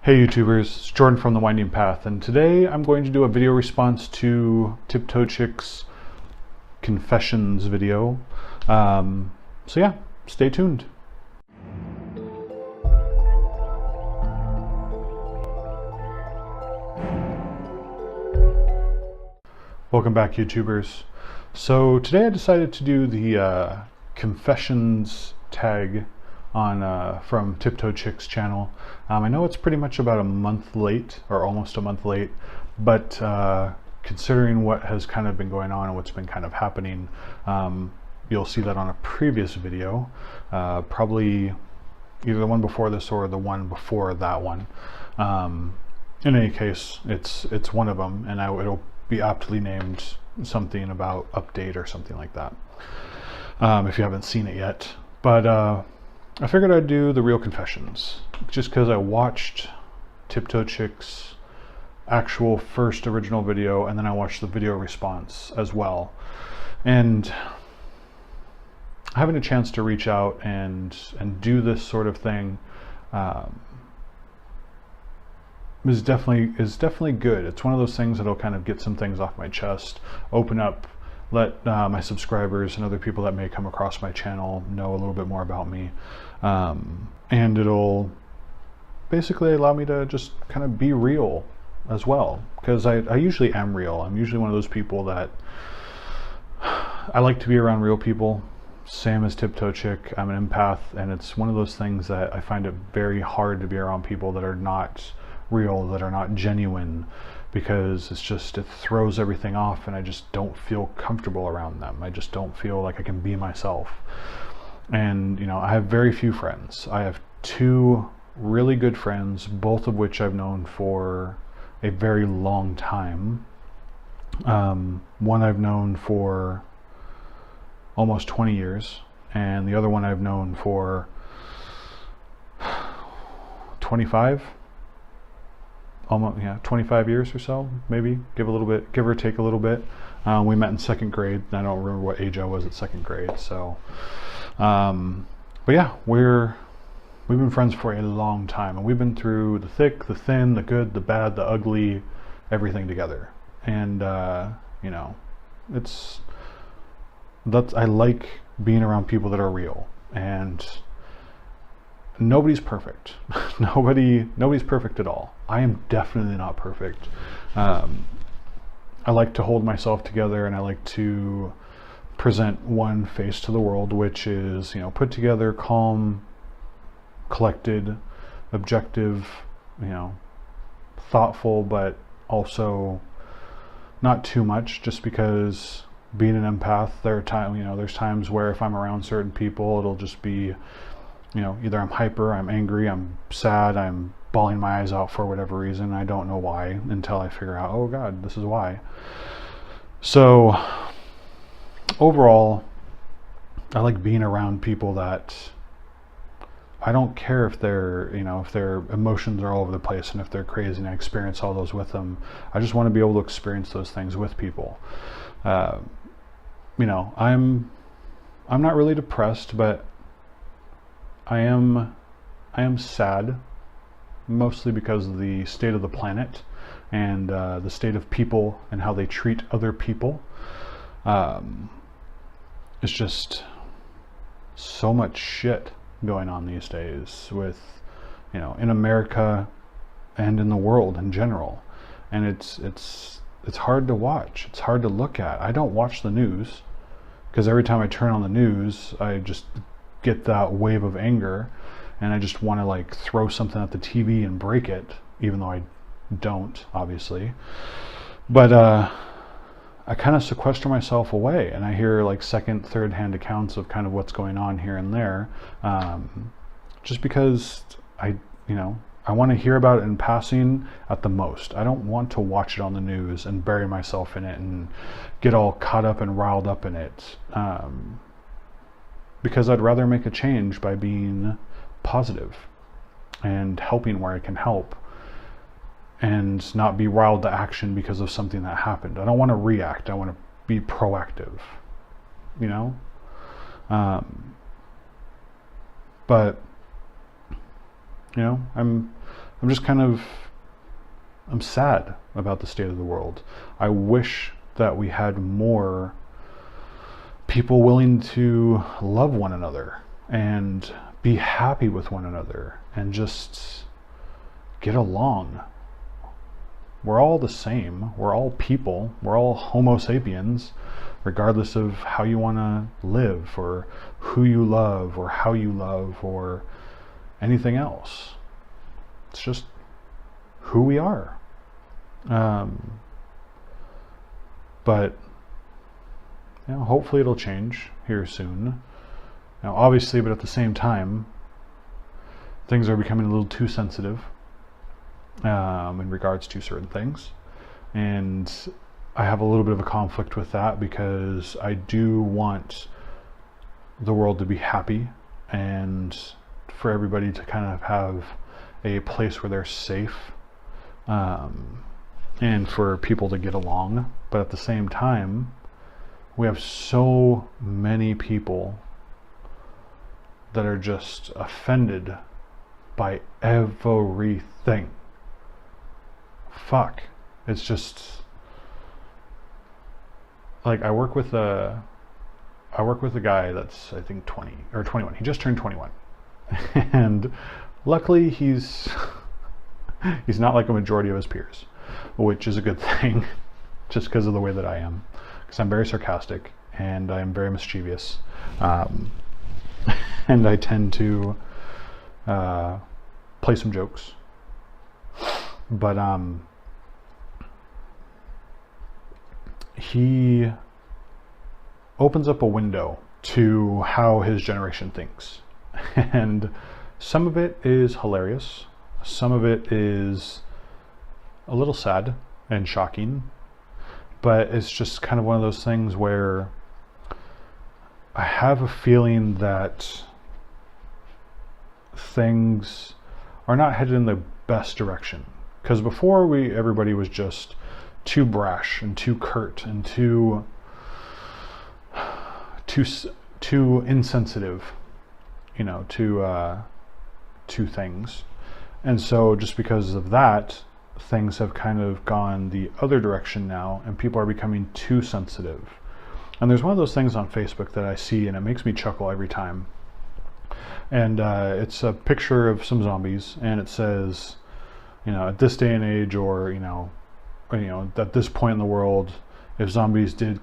Hey YouTubers, it's Jordan from The Winding Path, and today I'm going to do a video response to TipToeChick's confessions video. So yeah, stay tuned. Welcome back YouTubers. So today I decided to do the confessions tag on from TipToeChick's channel. I know it's pretty much about a month late, or almost a month late, but considering what has kind of been going on and what's been kind of happening, you'll see that on a previous video, probably either the one before this or the one before that one. In any case, it's one of them, and it'll be aptly named something about update or something like that, if you haven't seen it yet. But I figured I'd do the real confessions, just because I watched TipToeChick's actual first original video, and then I watched the video response as well. And having a chance to reach out and do this sort of thing is definitely good. It's one of those things that'll kind of get some things off my chest, open up, let my subscribers and other people that may come across my channel know a little bit more about me, and it'll basically allow me to just kind of be real as well, because I usually am real. I'm usually one of those people that I like to be around real people, same as TipToeChick. I'm an empath, and it's one of those things that I find it very hard to be around people that are not real, that are not genuine, because it throws everything off, and I just don't feel comfortable around them. I just don't feel like I can be myself. And you know, I have very few friends. I have two really good friends, both of which I've known for a very long time. One I've known for almost 20 years, and the other one I've known for 25 years or so, maybe, give or take a little bit. We met in second grade. I don't remember what age I was at second grade. So, but yeah, we've been friends for a long time, and we've been through the thick, the thin, the good, the bad, the ugly, everything together. And you know, I like being around people that are real, and nobody's perfect. Nobody's perfect at all. I am definitely not perfect. I like to hold myself together, and I like to present one face to the world, which is, you know, put together, calm, collected, objective, you know, thoughtful, but also not too much, just because being an empath, there's times where if I'm around certain people, it'll just be, you know, either I'm hyper, I'm angry, I'm sad, I'm bawling my eyes out for whatever reason. I don't know why until I figure out, oh God, this is why. So overall, I like being around people that I don't care if if their emotions are all over the place and if they're crazy, and I experience all those with them. I just want to be able to experience those things with people. You know, I'm not really depressed, but I am sad, mostly because of the state of the planet and the state of people and how they treat other people. It's just so much shit going on these days with, you know, in America and in the world in general. And it's hard to watch. It's hard to look at. I don't watch the news, because every time I turn on the news, I just get that wave of anger, and I just want to like throw something at the TV and break it, even though I don't, obviously. But I kind of sequester myself away, and I hear like second, third hand accounts of kind of what's going on here and there, just because I want to hear about it in passing at the most. I don't want to watch it on the news and bury myself in it and get all caught up and riled up in it, because I'd rather make a change by being positive and helping where I can help, and not be riled to action because of something that happened. I don't want to react. I want to be proactive, you know? But, you know, I'm sad about the state of the world. I wish that we had more people willing to love one another and be happy with one another and just get along. We're all the same. We're all people. We're all Homo sapiens, regardless of how you want to live or who you love or how you love or anything else. It's just who we are. But hopefully it'll change here soon. Now, obviously, but at the same time, things are becoming a little too sensitive in regards to certain things. And I have a little bit of a conflict with that because I do want the world to be happy and for everybody to kind of have a place where they're safe, and for people to get along. But at the same time, we have so many people that are just offended by everything. Fuck. It's just like I work with a guy that's I think 20 or 21. He just turned 21. And luckily he's not like a majority of his peers, which is a good thing just because of the way that I am. Because I'm very sarcastic and I'm very mischievous. And I tend to play some jokes. But he opens up a window to how his generation thinks. And some of it is hilarious. Some of it is a little sad and shocking. But it's just kind of one of those things where I have a feeling that things are not headed in the best direction. Because before everybody was just too brash and too curt and too insensitive, to things. And so just because of that, things have kind of gone the other direction now, and people are becoming too sensitive. And there's one of those things on Facebook that I see, and it makes me chuckle every time. And it's a picture of some zombies, and it says, at this day and age, or at this point in the world, if zombies did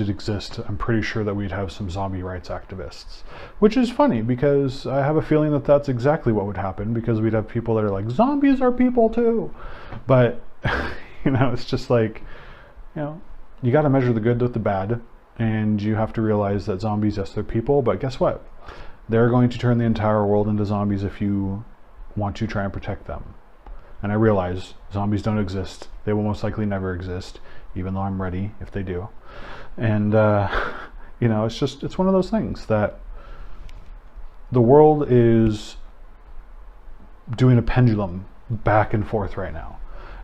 exist, I'm pretty sure that we'd have some zombie rights activists. Which is funny, because I have a feeling that that's exactly what would happen, because we'd have people that are like, zombies are people too. But, it's just like, you got to measure the good with the bad, and you have to realize that zombies, yes, they're people, but guess what? They're going to turn the entire world into zombies if you want to try and protect them. And I realize zombies don't exist. They will most likely never exist, even though I'm ready if they do. And, it's one of those things that the world is doing a pendulum back and forth right now.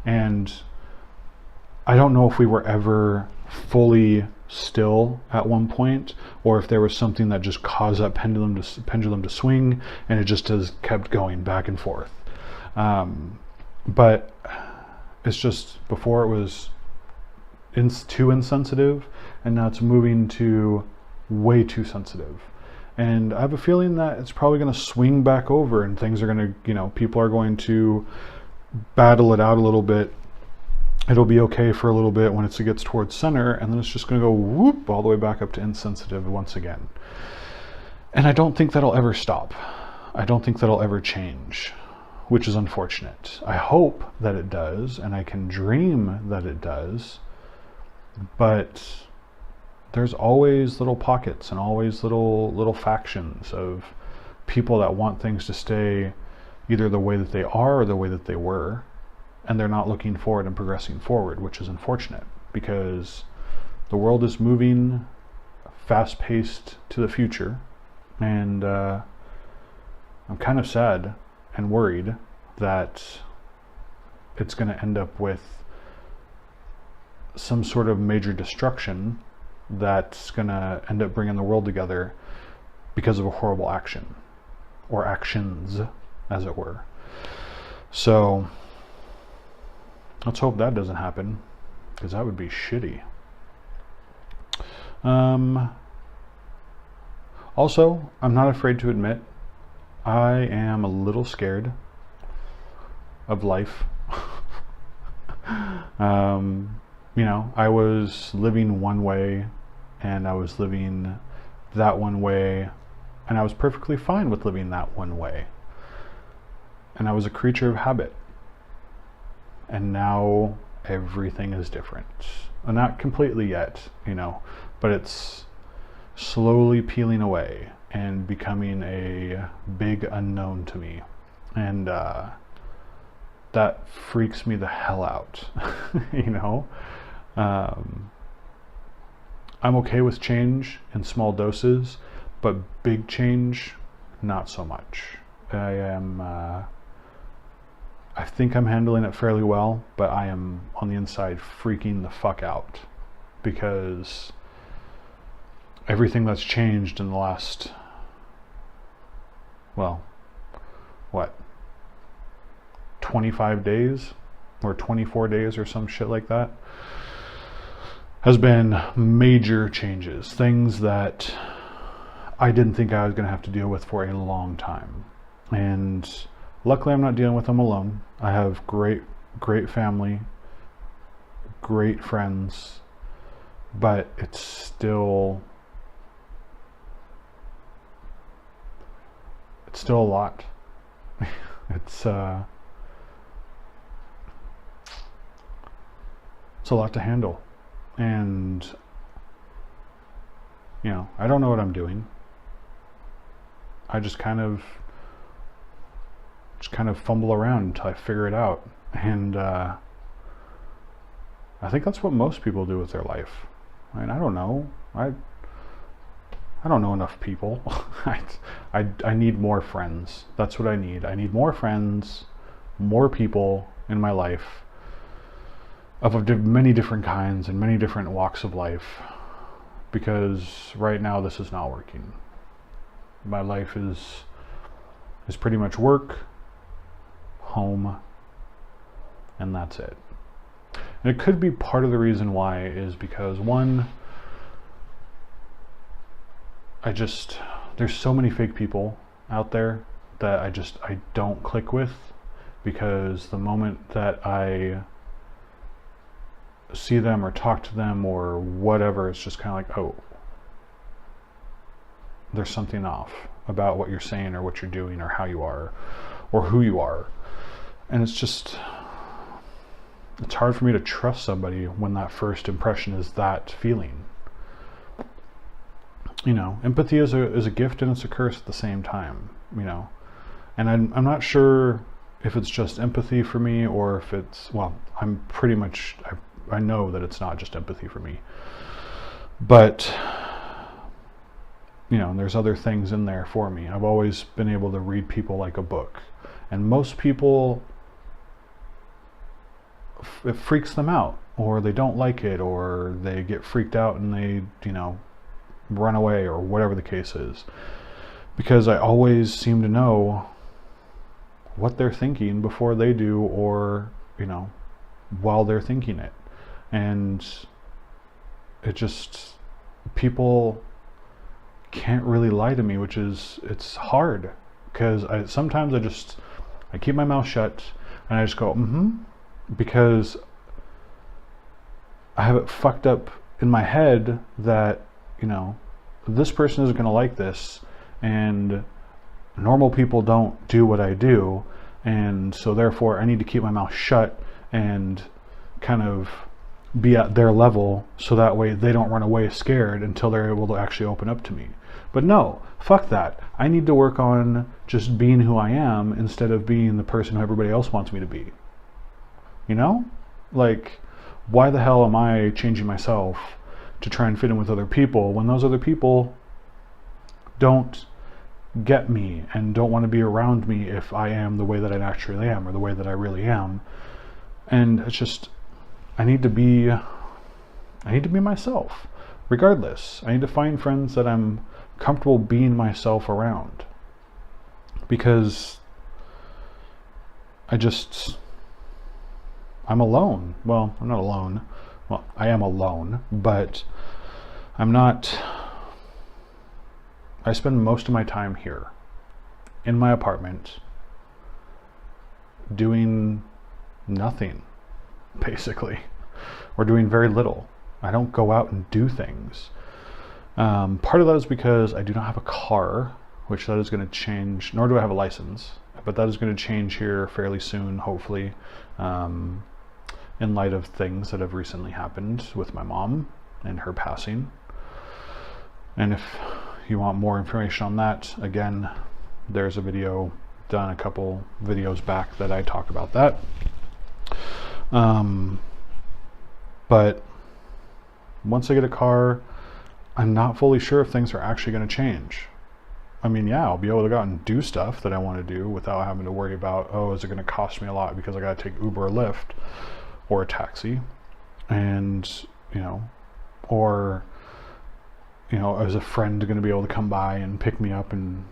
And I don't know if we were ever fully still at one point, or if there was something that just caused that pendulum to swing, and it just has kept going back and forth. But it's just, before it was too insensitive, and now it's moving to way too sensitive. And I have a feeling that it's probably going to swing back over, and things are going to, people are going to battle it out a little bit. It'll be okay for a little bit when it gets towards center, and then it's just going to go whoop all the way back up to insensitive once again. And I don't think that'll ever stop. I don't think that'll ever change, which is unfortunate. I hope that it does, and I can dream that it does, but there's always little pockets and always little factions of people that want things to stay either the way that they are or the way that they were. And they're not looking forward and progressing forward, which is unfortunate, because the world is moving fast-paced to the future, and I'm kind of sad and worried that it's going to end up with some sort of major destruction that's going to end up bringing the world together because of a horrible action, or actions, as it were. So let's hope that doesn't happen, because that would be shitty. Also, I'm not afraid to admit I am a little scared of life. You know, I was living one way, and I was living that one way, and I was perfectly fine with living that one way. And I was a creature of habit. And now everything is different. Not completely yet, you know, but it's slowly peeling away and becoming a big unknown to me. And that freaks me the hell out, you know? I'm okay with change in small doses, but big change, not so much. I think I'm handling it fairly well, but I am on the inside freaking the fuck out, because everything that's changed in the last, well, what, 25 days or 24 days or some shit like that, has been major changes, things that I didn't think I was going to have to deal with for a long time. And luckily I'm not dealing with them alone. I have great family, great friends, but it's still a lot. It's a lot to handle. And, you know, I don't know what I'm doing. I just kind of fumble around until I figure it out. And I think that's what most people do with their life. I mean, I don't know. I don't know enough people. I need more friends. That's what I need. I need more friends, more people in my life of many different kinds and many different walks of life, because right now this is not working. My life is pretty much work, home, and that's it. And it could be part of the reason why is because, one, there's so many fake people out there that I don't click with, because the moment that I see them or talk to them or whatever, it's just kind of like, oh, there's something off about what you're saying or what you're doing or how you are or who you are. And it's hard for me to trust somebody when that first impression is that feeling. You know, empathy is a gift and it's a curse at the same time, you know. And I'm not sure if it's just empathy for me, or if it's, well, I'm pretty much, I know that it's not just empathy for me. But, you know, there's other things in there for me. I've always been able to read people like a book. And most people, it freaks them out, or they don't like it, or they get freaked out and they, you know, run away, or whatever the case is. Because I always seem to know what they're thinking before they do, or, you know, while they're thinking it. And it just, people can't really lie to me, which is, it's hard, because sometimes I keep my mouth shut and I just go, because I have it fucked up in my head that, you know, this person isn't going to like this, and normal people don't do what I do, and so therefore I need to keep my mouth shut and kind of be at their level, so that way they don't run away scared until they're able to actually open up to me. But no, fuck that. I need to work on just being who I am instead of being the person who everybody else wants me to be. You know? Like, why the hell am I changing myself to try and fit in with other people when those other people don't get me and don't want to be around me if I am the way that I naturally am, or the way that I really am? And it's just, I need to be myself regardless. I need to find friends that I'm comfortable being myself around, because I'm alone. Well, I'm not alone. Well, I am alone, but I'm not. I spend most of my time here in my apartment doing nothing, basically, or doing very little. I don't go out and do things. Part of that is because I do not have a car, which that is going to change, nor do I have a license, but that is going to change here fairly soon, hopefully, in light of things that have recently happened with my mom and her passing. And if you want more information on that, again, there's a video done a couple videos back that I talk about that. But once I get a car, I'm not fully sure if things are actually going to change. I mean, yeah, I'll be able to go out and do stuff that I want to do without having to worry about, oh, is it going to cost me a lot because I got to take Uber or Lyft or a taxi, and, you know, or, you know, is a friend going to be able to come by and pick me up and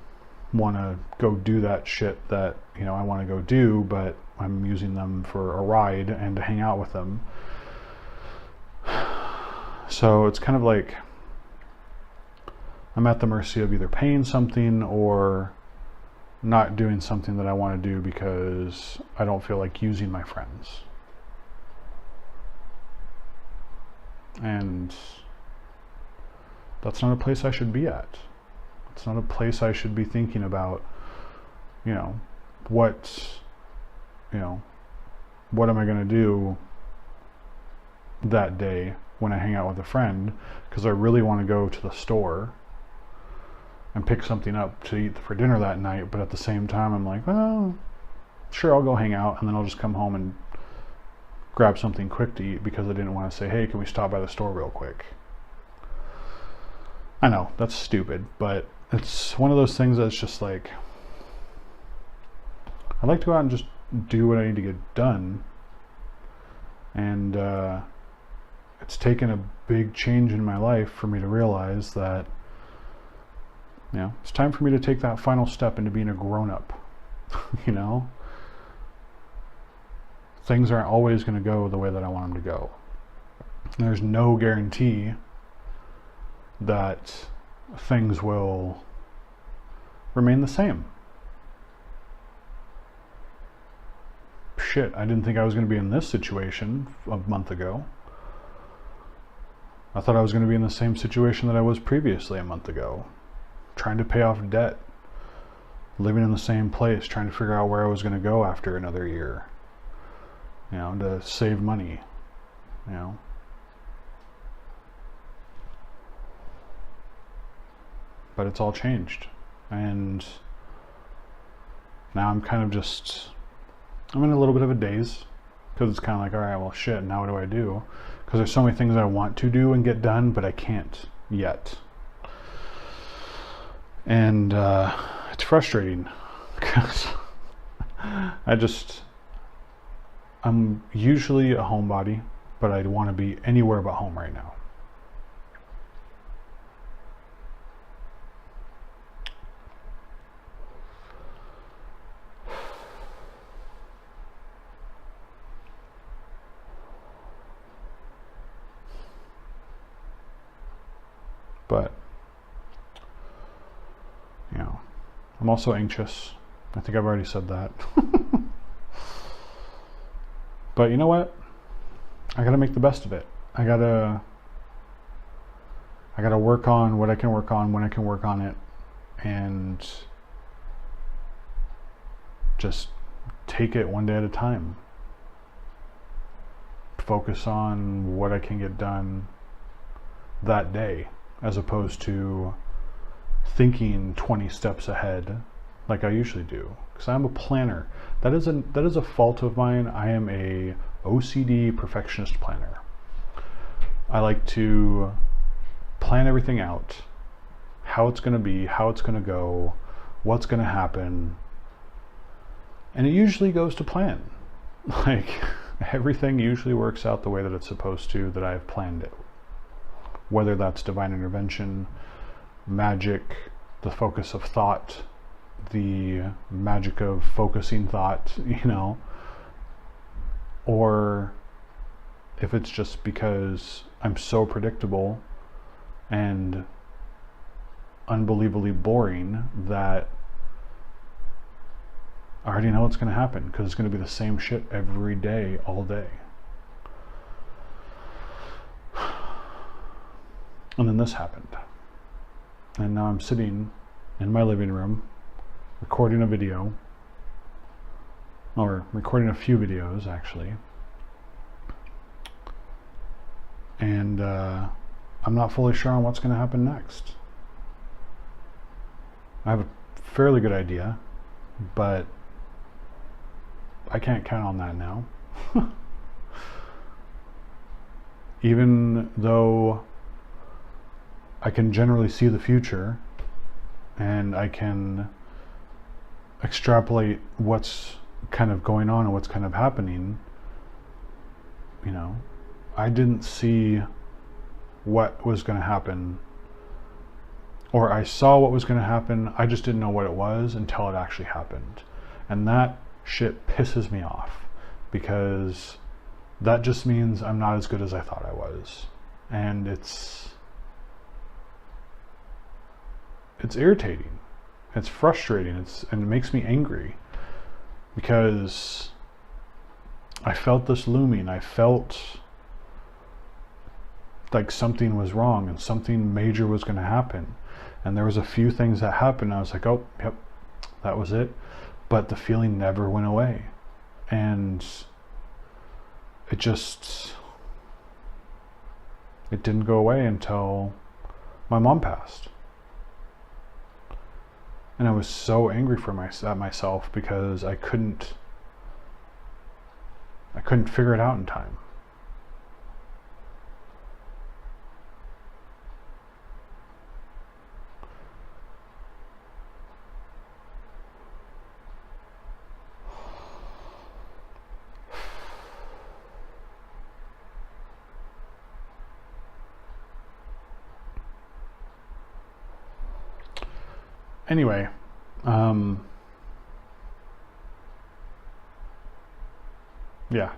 want to go do that shit that, you know, I want to go do, but I'm using them for a ride and to hang out with them. So it's kind of like I'm at the mercy of either paying something or not doing something that I want to do because I don't feel like using my friends. And that's not a place I should be at. It's not a place I should be thinking about, you know, what am I going to do that day when I hang out with a friend, because I really want to go to the store and pick something up to eat for dinner that night, but at the same time I'm like, well, sure, I'll go hang out, and then I'll just come home and grab something quick to eat because I didn't want to say, hey, can we stop by the store real quick? I know, that's stupid, but it's one of those things that's just like, I like to go out and just do what I need to get done. And it's taken a big change in my life for me to realize that, you know, it's time for me to take that final step into being a grown-up. You know, things aren't always going to go the way that I want them to go. There's no guarantee that things will remain the same. Shit, I didn't think I was going to be in this situation a month ago. I thought I was going to be in the same situation that I was previously a month ago. Trying to pay off debt. Living in the same place, trying to figure out where I was going to go after another year. You know, to save money. You know. But it's all changed. And now I'm kind of just, I'm in a little bit of a daze, because it's kind of like, all right, well, shit, now what do I do? Because there's so many things I want to do and get done, but I can't yet. And it's frustrating, because I'm usually a homebody, but I want to be anywhere but home right now. But, you know, I'm also anxious. I think I've already said that. But you know what? I gotta make the best of it. I gotta work on what I can work on when I can work on it, and just take it one day at a time. Focus on what I can get done that day, as opposed to thinking 20 steps ahead like I usually do, because I'm a planner. That is a fault of mine. I am a OCD perfectionist planner. I like to plan everything out, how it's going to be, how it's going to go, what's going to happen, and it usually goes to plan. Like, everything usually works out the way that it's supposed to, that I've planned it. Whether that's divine intervention, magic, the focus of thought, the magic of focusing thought, you know, or if it's just because I'm so predictable and unbelievably boring that I already know what's going to happen, because it's going to be the same shit every day, all day. And then this happened. And now I'm sitting in my living room recording a video, or recording a few videos actually. And I'm not fully sure on what's going to happen next. I have a fairly good idea, but I can't count on that now. Even though I can generally see the future and I can extrapolate what's kind of going on and what's kind of happening, you know, I didn't see what was going to happen, or I saw what was going to happen, I just didn't know what it was until it actually happened. And that shit pisses me off, because that just means I'm not as good as I thought I was. And it's irritating, it's frustrating, and it makes me angry, because I felt this looming. I felt like something was wrong and something major was going to happen. And there was a few things that happened. I was like, oh, yep, that was it. But the feeling never went away. And it didn't go away until my mom passed. And I was so angry at myself because I couldn't figure it out in time. Anyway, yeah.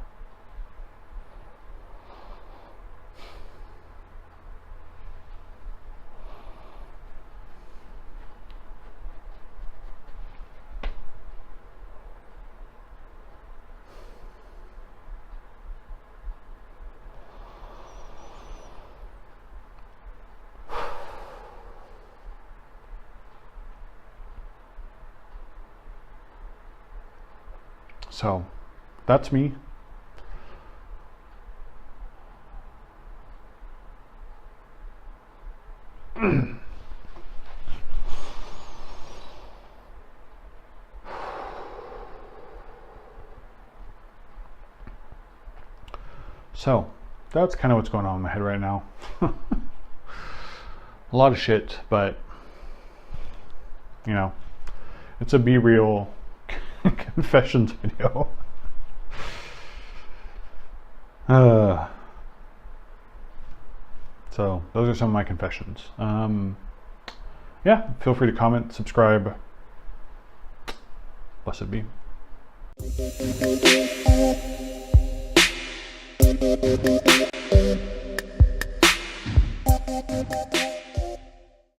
So that's me. So that's kind of what's going on in my head right now. A lot of shit, but you know, it's a Be Real confessions video. So those are some of my confessions. Yeah, feel free to comment, subscribe. Blessed be.